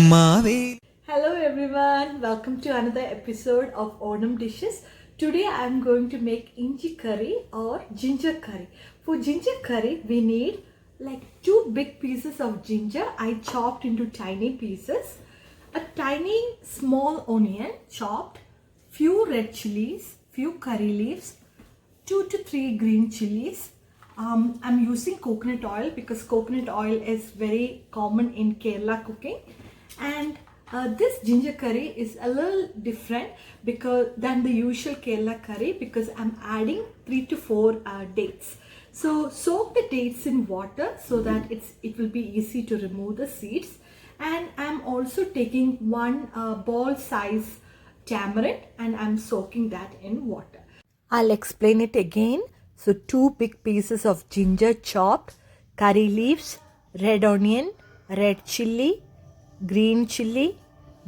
Hello everyone, welcome to another episode of Onam Dishes. Today I am going to make inji curry or ginger curry. For ginger curry we need like 2 big pieces of ginger I chopped into tiny pieces, a tiny small onion chopped, few red chilies, few curry leaves, 2 to 3 green chilies. I'm using coconut oil because coconut oil is very common in Kerala cooking, and this ginger curry is a little different than the usual Kerala curry because I'm adding 3 to 4 dates. So soak the dates in water so that it will be easy to remove the seeds, and I'm also taking one ball size tamarind and I'm soaking that in water. I'll explain it again. So 2 big pieces of ginger chopped, curry leaves, red onion, red chili, green chili,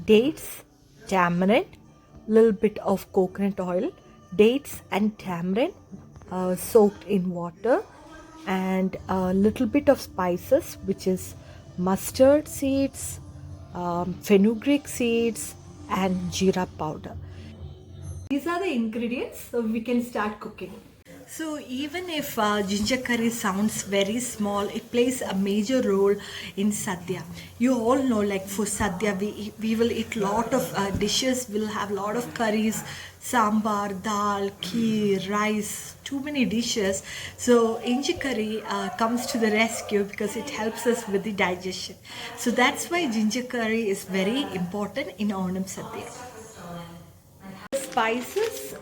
dates, tamarind, little bit of coconut oil, dates and tamarind soaked in water, and a little bit of spices which is mustard seeds, fenugreek seeds and jeera powder. These are the ingredients, so we can start cooking. So even if ginger curry sounds very small, it plays a major role in sadhya. You all know, like for sadhya, we will eat lot of dishes. We'll have lot of curries, sambar, dal, kheer, rice, too many dishes. So inji curry comes to the rescue because it helps us with the digestion. So that's why ginger curry is very important in Onam Sadhya. Spices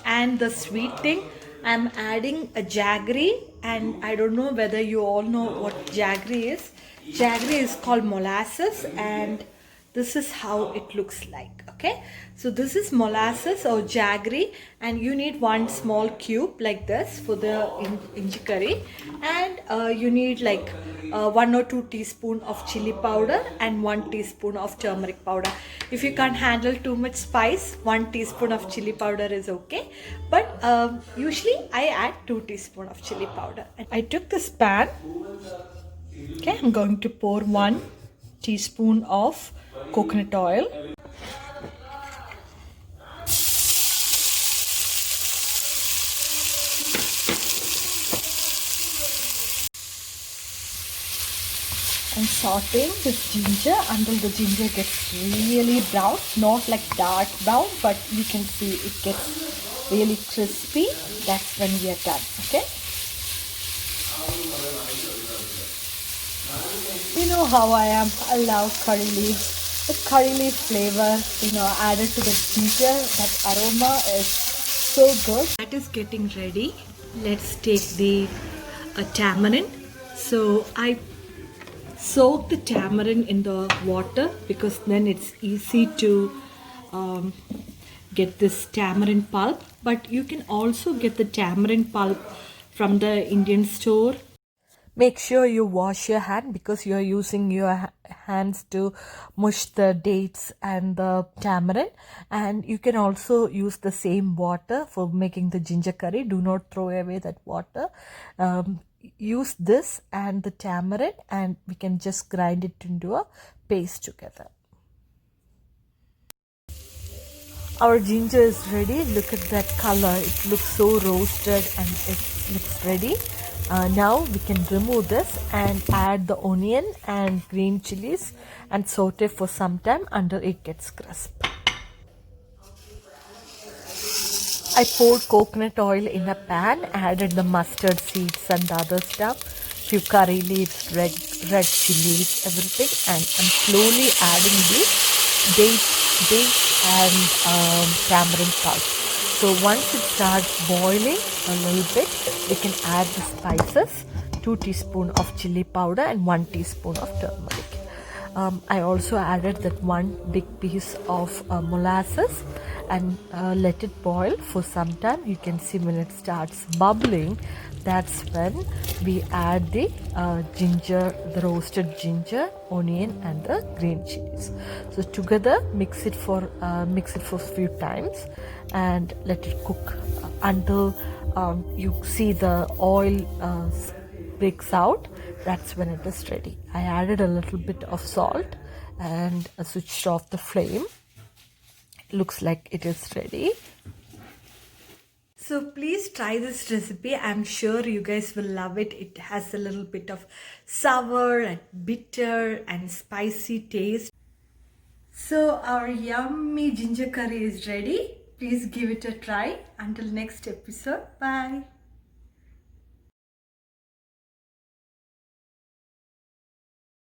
and the sweet thing, I'm adding a jaggery, and I don't know whether you all know what jaggery is. Jaggery is called molasses, and this is how it looks like. Okay, so this is molasses or jaggery, and you need one small cube like this for the inji curry, and you need like 1 or 2 teaspoon of chili powder and 1 teaspoon of turmeric powder. If you can't handle too much spice, 1 teaspoon of chili powder is okay, but usually I add 2 teaspoon of chili powder. And I took this pan. Okay, I'm going to pour 1 teaspoon of coconut oil. And sauteing this ginger until the ginger gets really brown, not like dark brown, but you can see it gets really crispy. That's when we are done. Okay. You know how I am. I love curry leaves. The curry leaf flavor, added to the ginger, that aroma is so good. That is getting ready. Let's take the tamarind. So I soak the tamarind in the water because then it's easy to get this tamarind pulp, but you can also get the tamarind pulp from the Indian store. Make sure you wash your hand because you're using your hands to mush the dates and the tamarind, and you can also use the same water for making the ginger curry. Do not throw away that water. Use this and the tamarind, and we can just grind it into a paste together. Our ginger is ready. Look at that color. It looks so roasted and it looks ready. Now we can remove this and add the onion and green chilies and saute for some time until it gets crisp. I poured coconut oil in a pan, added the mustard seeds and the other stuff, few curry leaves, red chilies, everything, and I'm slowly adding the dates and tamarind pulp. So once it starts boiling a little bit, we can add the spices, 2 teaspoons of chili powder and 1 teaspoon of turmeric. I also added that 1 big piece of molasses and let it boil for some time. You can see when it starts bubbling, that's when we add the ginger, the roasted ginger, onion and the green chilies. So together mix it for a few times and let it cook until you see the oil breaks out. That's when it is ready. I added a little bit of salt and I switched off the flame. Looks like it is ready. So please try this recipe. I'm sure you guys will love it. It has a little bit of sour and bitter and spicy taste. So our yummy ginger curry is ready. Please give it a try. Until next episode. Bye.